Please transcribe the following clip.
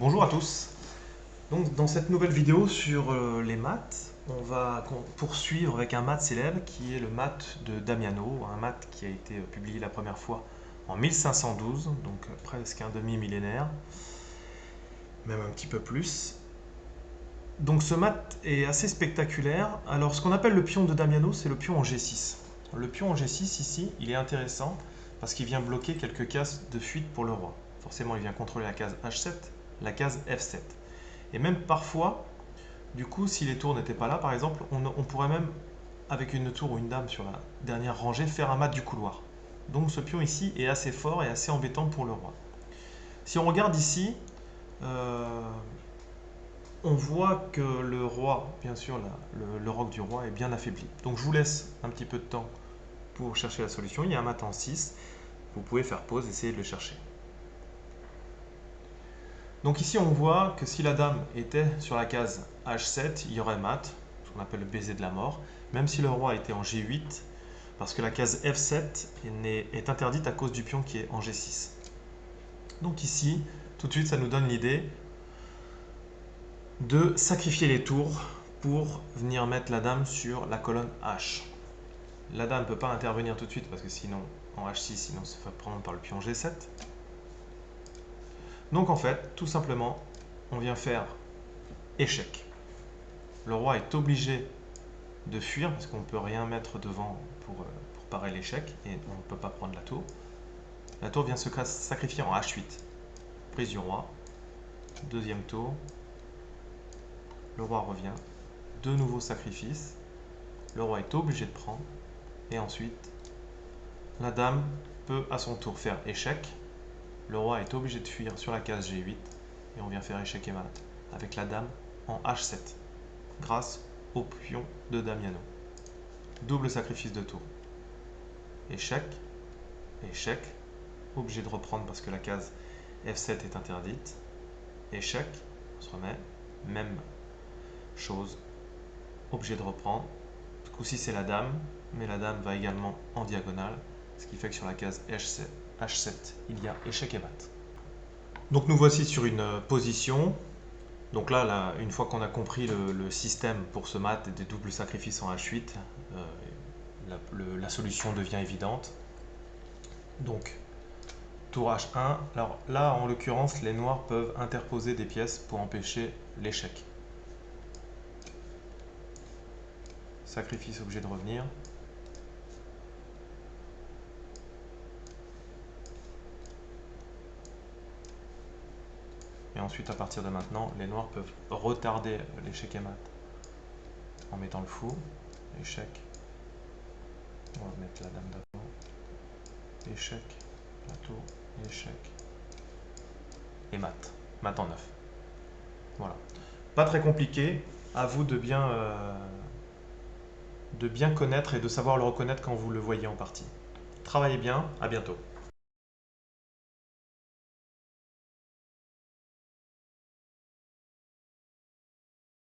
Bonjour à tous. Donc, dans cette nouvelle vidéo sur les maths, on va poursuivre avec un maths célèbre qui est le maths de Damiano, un maths qui a été publié la première fois en 1512, donc presque un demi-millénaire, même un petit peu plus. Donc ce maths est assez spectaculaire. Alors ce qu'on appelle le pion de Damiano, c'est le pion en G6. Le pion en G6 ici, il est intéressant parce qu'il vient bloquer quelques cases de fuite pour le roi. Forcément, il vient contrôler la case H7, la case F7. Et même parfois, du coup, si les tours n'étaient pas là, par exemple, on pourrait même, avec une tour ou une dame sur la dernière rangée, faire un mat du couloir. Donc ce pion ici est assez fort et assez embêtant pour le roi. Si on regarde ici, euh, on voit que le roi, bien sûr, le roc du roi est bien affaibli. Donc je vous laisse un petit peu de temps pour chercher la solution. Il y a un mat en 6. Vous pouvez faire pause, essayer de le chercher. Donc ici, on voit que si la dame était sur la case H7, il y aurait mat, ce qu'on appelle le baiser de la mort, même si le roi était en G8, parce que la case F7 est interdite à cause du pion qui est en G6. Donc ici, tout de suite, ça nous donne l'idée de sacrifier les tours pour venir mettre la dame sur la colonne H. La dame ne peut pas intervenir tout de suite parce que sinon, en H6, sinon se fait prendre par le pion G7. Donc en fait, tout simplement, on vient faire échec. Le roi est obligé de fuir parce qu'on ne peut rien mettre devant pour parer l'échec et on ne peut pas prendre la tour. La tour vient se sacrifier en H8. Prise du roi. Deuxième tour. Le roi revient. De nouveau sacrifice. Le roi est obligé de prendre. Et ensuite, la dame peut à son tour faire échec. Le roi est obligé de fuir sur la case G8. Et on vient faire échec et mat avec la dame en H7. Grâce au pion de Damiano. Double sacrifice de tour. Échec, échec, obligé de reprendre parce que la case F7 est interdite. Échec, on se remet, même chose, obligé de reprendre. Ce coup-ci c'est la dame, mais la dame va également en diagonale, ce qui fait que sur la case H7, il y a échec et mat. Donc nous voici sur une position. Donc là, une fois qu'on a compris le système pour ce mat des doubles sacrifices en H8, la solution devient évidente. Donc tour H1. Alors là, en l'occurrence, les noirs peuvent interposer des pièces pour empêcher l'échec. Sacrifice obligé de revenir. Et ensuite, à partir de maintenant, les noirs peuvent retarder l'échec et mat en mettant le fou. Échec. On va mettre la dame d'avant. Échec. La tour. Échec. Et mat. Mat en 9. Voilà. Pas très compliqué. À vous de bien connaître et de savoir le reconnaître quand vous le voyez en partie. Travaillez bien. À bientôt.